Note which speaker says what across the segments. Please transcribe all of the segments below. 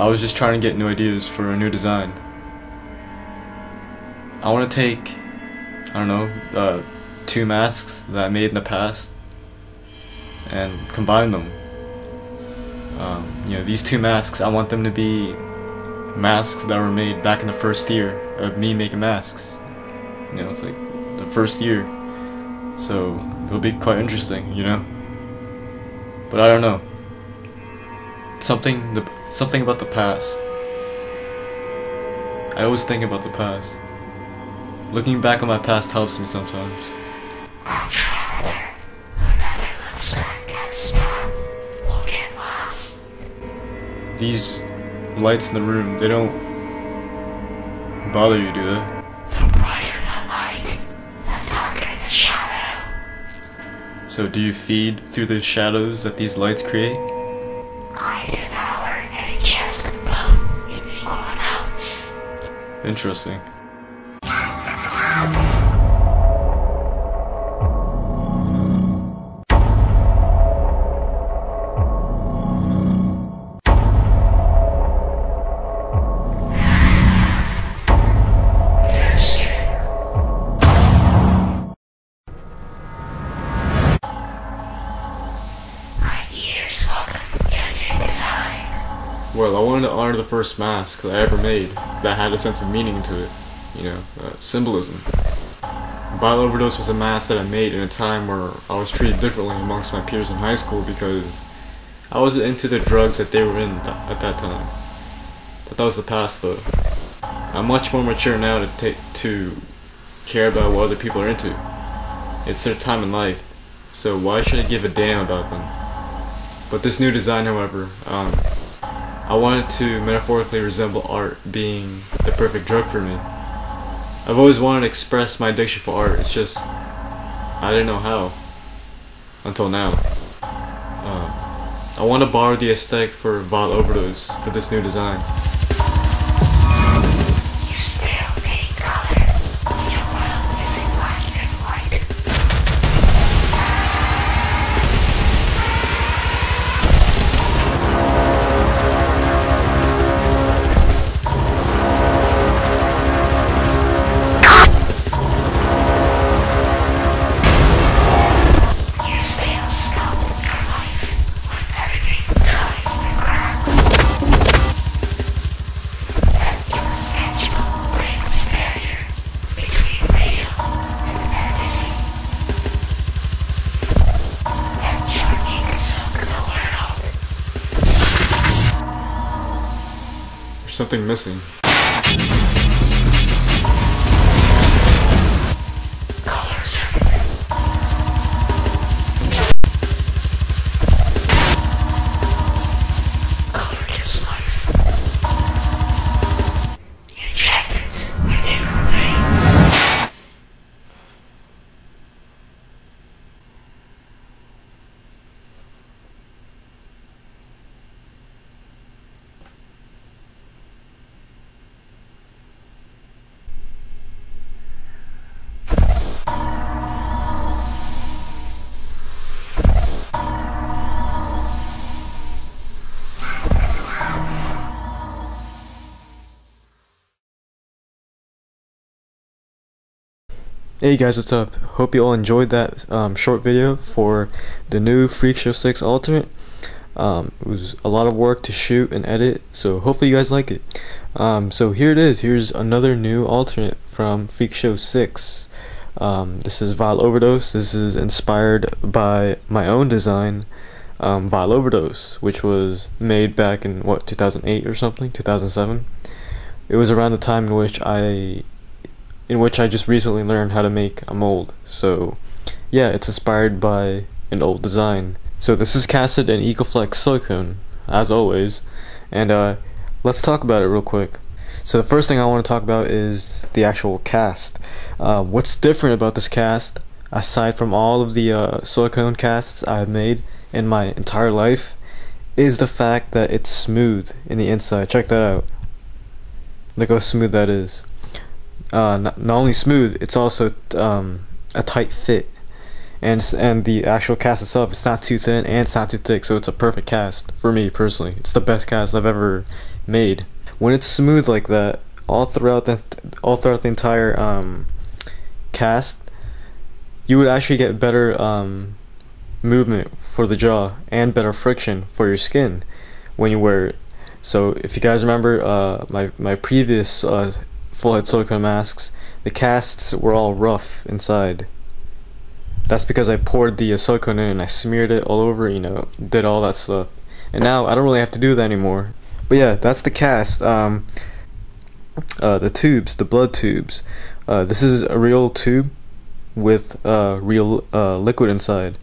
Speaker 1: I was just trying to get new ideas for a new design. I want to take, I don't know, 2 masks that I made in the past and combine them. You know, these 2 masks, I want them to be masks that were made back in the first year of me making masks. You know, it's like the first year, so it'll be quite interesting, you know. But I don't know. Something about the past. I always think about the past. Looking back on my past helps me sometimes. These lights in the room, they don't bother you, do they?
Speaker 2: The brighter the light, the darker the shadow.
Speaker 1: So do you feed through the shadows that these lights create?
Speaker 2: I devour and ingest both in equal amounts.
Speaker 1: Interesting. Well, I wanted to honor the first mask that I ever made that had a sense of meaning to it, you know, symbolism. Vile Overdose was a mask that I made in a time where I was treated differently amongst my peers in high school because I wasn't into the drugs that they were in at that time. But that was the past though. I'm much more mature now to care about what other people are into. It's their time in life, so why should I give a damn about them? But this new design, however, I wanted to metaphorically resemble art being the perfect drug for me. I've always wanted to express my addiction for art, it's just I didn't know how until now. I want to borrow the aesthetic for Vile Overdose for this new design.
Speaker 2: You still need color. Your world isn't black and white.
Speaker 1: There's something missing.
Speaker 2: Colors. Color gives life. Inject it within our veins.
Speaker 1: Hey guys, what's up? Hope you all enjoyed that short video for the new Freakshow 6 alternate. It was a lot of work to shoot and edit, so hopefully you guys like it. So here it is. Here's another new alternate from Freakshow 6. This is Vile Overdose. This is inspired by my own design, Vile Overdose, which was made back in, what, 2008 or something? 2007? It was around the time in which I just recently learned how to make a mold. So yeah, it's inspired by an old design. So this is casted in Ecoflex Silicone, as always, and let's talk about it real quick. So the first thing I want to talk about is the actual cast. What's different about this cast, aside from all of the silicone casts I've made in my entire life, is the fact that it's smooth in the inside. Check that out. Look how smooth that is. Not only smooth, it's also a tight fit, and the actual cast itself, it's not too thin and it's not too thick, so it's a perfect cast for me personally. It's the best cast I've ever made. When it's smooth like that, all throughout the entire cast, you would actually get better movement for the jaw and better friction for your skin when you wear it. So if you guys remember my previous full head silicone masks, the casts were all rough inside. That's because I poured the silicone in and I smeared it all over, you know, did all that stuff. And now I don't really have to do that anymore. But yeah, that's the cast. The tubes, the blood tubes. This is a real tube with real liquid inside.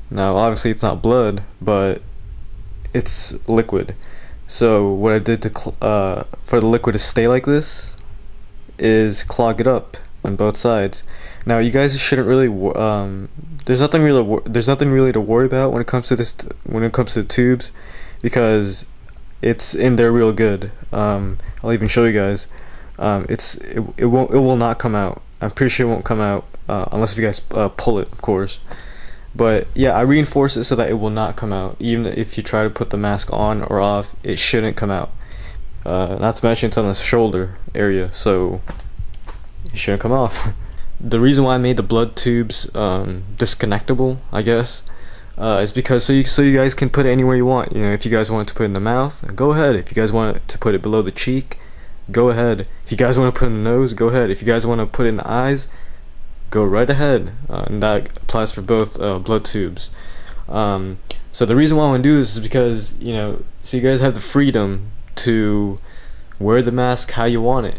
Speaker 1: Now obviously it's not blood, but it's liquid. So what I did to for the liquid to stay like this is clog it up on both sides. Now you guys shouldn't really there's nothing really to worry about when it comes to this, when it comes to the tubes, because it's in there real good. I'll even show you guys. It will not come out. I'm pretty sure it won't come out unless you guys pull it, of course. But yeah, I reinforce it so that it will not come out. Even if you try to put the mask on or off, it shouldn't come out. Not to mention it's on the shoulder area, so it shouldn't come off. The reason why I made the blood tubes disconnectable, I guess, is because so you guys can put it anywhere you want. You know, if you guys want to put it in the mouth, go ahead. If you guys want to put it below the cheek, go ahead. If you guys want to put it in the nose, go ahead. If you guys want to put it in the eyes, go right ahead. And that applies for both blood tubes. So the reason why I want to do this is because, you know, so you guys have the freedom to wear the mask how you want it,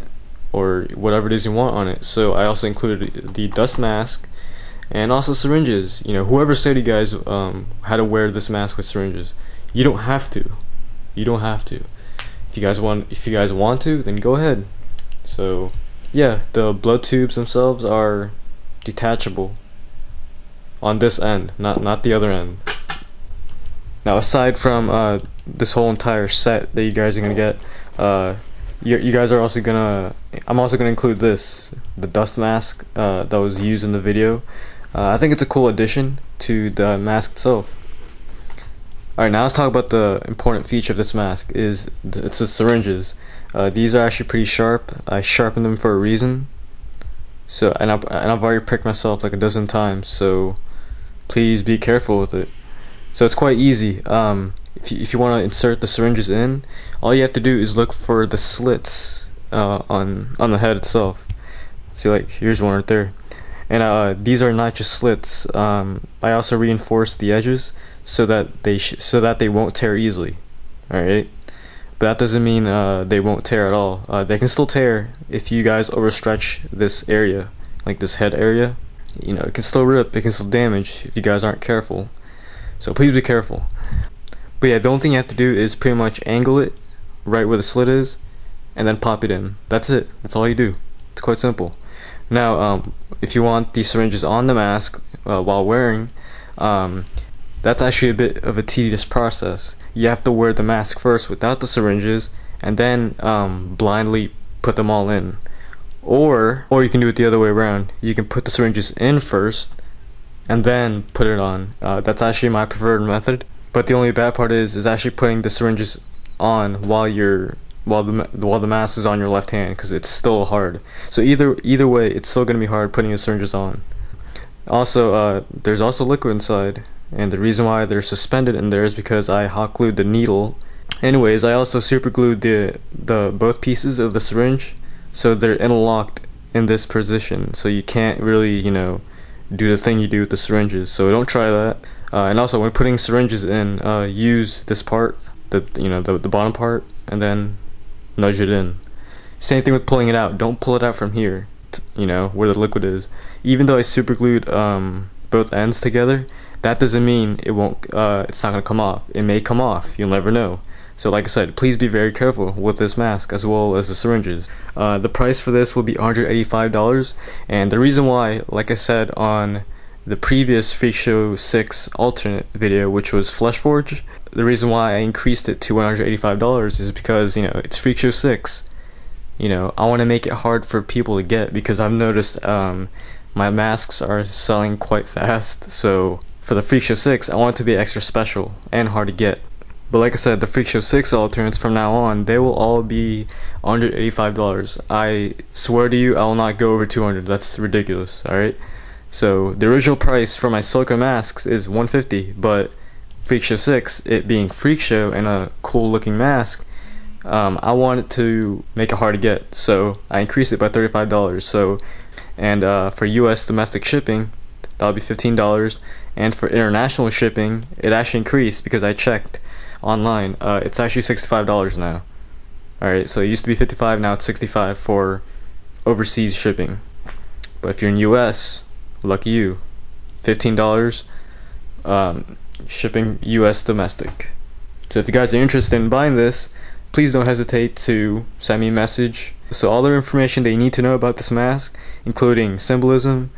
Speaker 1: or whatever it is you want on it. So I also included the dust mask and also syringes. You know, whoever said you guys how to wear this mask with syringes, you don't have to. You don't have to. If you guys want to, then go ahead. So yeah, the blood tubes themselves are detachable on this end, not the other end. Now aside from this whole entire set that you guys are gonna get, you guys are also gonna, I'm also gonna include this, the dust mask that was used in the video. I think it's a cool addition to the mask itself. Alright, now let's talk about the important feature of this mask. It's the syringes. These are actually pretty sharp. I sharpened them for a reason. So and I've already pricked myself like a dozen times, so please be careful with it. So it's quite easy. If you want to insert the syringes in, all you have to do is look for the slits on the head itself. See, like here's one right there. And these are not just slits. I also reinforced the edges so that they won't tear easily. All right, but that doesn't mean they won't tear at all. They can still tear if you guys overstretch this area, like this head area. You know, it can still rip, it can still damage if you guys aren't careful. So please be careful. But yeah, the only thing you have to do is pretty much angle it right where the slit is, and then pop it in. That's it. That's all you do. It's quite simple. Now, if you want the syringes on the mask while wearing, that's actually a bit of a tedious process. You have to wear the mask first without the syringes, and then blindly put them all in. Or you can do it the other way around. You can put the syringes in first, and then put it on. That's actually my preferred method. But the only bad part is actually putting the syringes on while the mask is on your left hand, because it's still hard. So either way, it's still gonna be hard putting the syringes on. Also, there's also liquid inside, and the reason why they're suspended in there is because I hot glued the needle. Anyways, I also super glued the both pieces of the syringe, so they're interlocked in this position. So you can't really, you know, do the thing you do with the syringes. So don't try that. And also, when putting syringes in, use this part, the bottom part, and then nudge it in. Same thing with pulling it out. Don't pull it out from here, you know, where the liquid is. Even though I super glued both ends together, that doesn't mean it won't. It's not gonna come off. It may come off. You'll never know. So like I said, please be very careful with this mask as well as the syringes. The price for this will be $185, and the reason why, like I said on the previous Freakshow 6 alternate video, which was Flesh Forge, the reason why I increased it to $185 is because, you know, it's Freakshow 6. You know, I want to make it hard for people to get, because I've noticed my masks are selling quite fast. So for the Freakshow 6, I want it to be extra special and hard to get. But like I said, the Freakshow 6 alternates from now on, they will all be under $85. I swear to you, I will not go over 200. That's ridiculous, alright? So the original price for my silicone masks is $150, but Freakshow 6, it being Freakshow and a cool looking mask, I wanted to make it hard to get, so I increased it by $35. So, and for US domestic shipping, that'll be $15, and for international shipping, it actually increased because I checked online. It's actually $65 now. Alright, so it used to be $55, now it's $65 for overseas shipping. But if you're in US, lucky you, $15 shipping US domestic. So if you guys are interested in buying this, please don't hesitate to send me a message. So all the information that you need to know about this mask, including symbolism,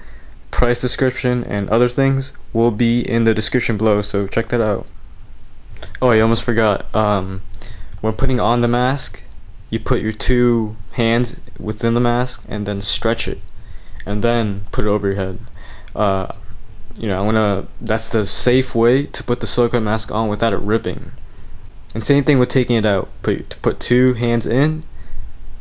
Speaker 1: price description, and other things, will be in the description below, so check that out. Oh, I almost forgot, when putting on the mask, you put your two hands within the mask and then stretch it, and then put it over your head. You know, that's the safe way to put the silicone mask on without it ripping. And same thing with taking it out. Put two hands in,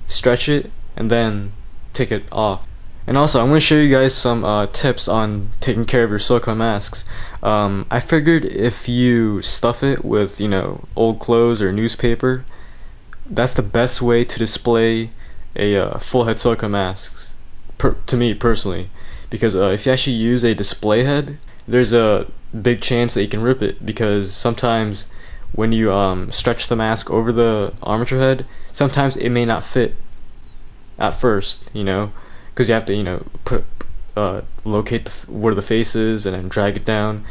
Speaker 1: stretch it, and then take it off. And also, I'm going to show you guys some tips on taking care of your silicone masks. I figured if you stuff it with, you know, old clothes or newspaper, that's the best way to display a full head silicone mask, to me personally. Because if you actually use a display head, there's a big chance that you can rip it, because sometimes when you stretch the mask over the armature head, sometimes it may not fit at first, you know, because you have to, you know, locate where the face is and then drag it down.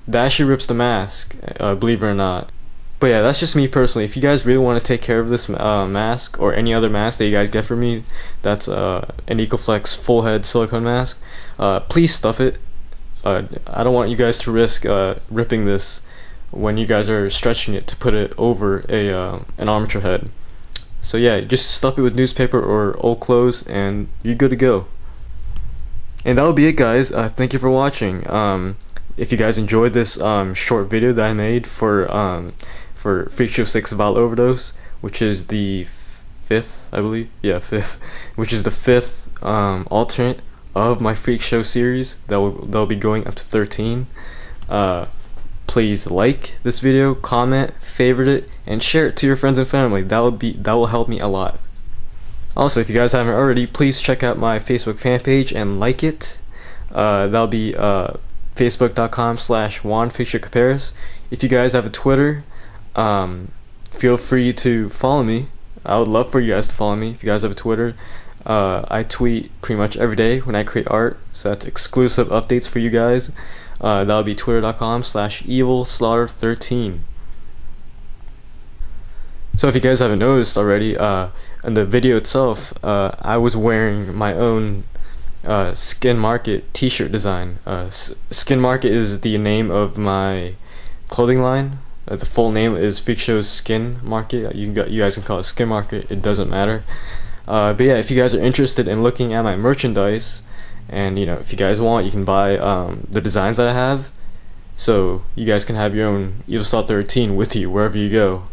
Speaker 1: That actually rips the mask, believe it or not. But yeah, that's just me personally. If you guys really want to take care of this mask, or any other mask that you guys get from me, that's an Ecoflex full head silicone mask, please stuff it. I don't want you guys to risk ripping this when you guys are stretching it to put it over an armature head. So yeah, just stuff it with newspaper or old clothes and you're good to go. And that'll be it, guys. Thank you for watching. If you guys enjoyed this short video that I made for Freakshow 6 Vile Overdose, which is the fifth, I believe, yeah, fifth, which is the fifth alternate of my Freakshow series that'll be going up to 13. Please like this video, comment, favorite it, and share it to your friends and family. That will help me a lot. Also, if you guys haven't already, please check out my Facebook fan page and like it. That'll be facebook.com/Juan Caparas. If you guys have a Twitter, feel free to follow me. I would love for you guys to follow me if you guys have a Twitter. I tweet pretty much every day when I create art, so that's exclusive updates for you guys. That'll be twitter.com/evilslaughter13. So if you guys haven't noticed already, in the video itself, I was wearing my own Skin Market t-shirt design. Skin Market is the name of my clothing line. The full name is Freakshow's Skin Market. You guys can call it Skin Market, it doesn't matter. But yeah, if you guys are interested in looking at my merchandise, and you know, if you guys want, you can buy the designs that I have, so you guys can have your own Evil Slaughter 13 with you wherever you go.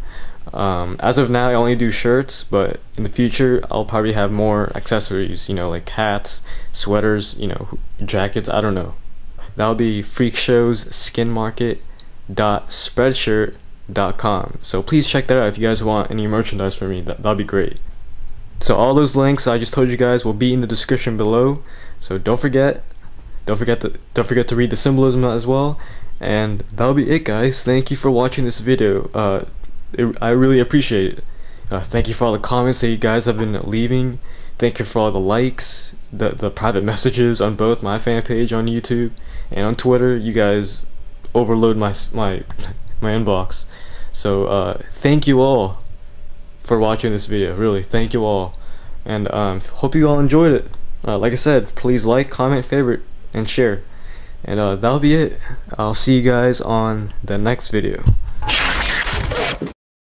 Speaker 1: As of now, I only do shirts, but in the future I'll probably have more accessories, you know, like hats, sweaters, you know, jackets, I don't know. That'll be Freakshow's skinmarket.spreadshirt.com. So please check that out if you guys want any merchandise from me. That'll be great. So all those links I just told you guys will be in the description below. So don't forget to read the symbolism as well. And that'll be it, guys. Thank you for watching this video. I really appreciate it. Thank you for all the comments that you guys have been leaving. Thank you for all the likes, the private messages on both my fan page on YouTube and on Twitter. You guys overload my inbox. So thank you all for watching this video. Really, thank you all, and hope you all enjoyed it. Like I said, please like, comment, favorite, and share. And that'll be it. I'll see you guys on the next video.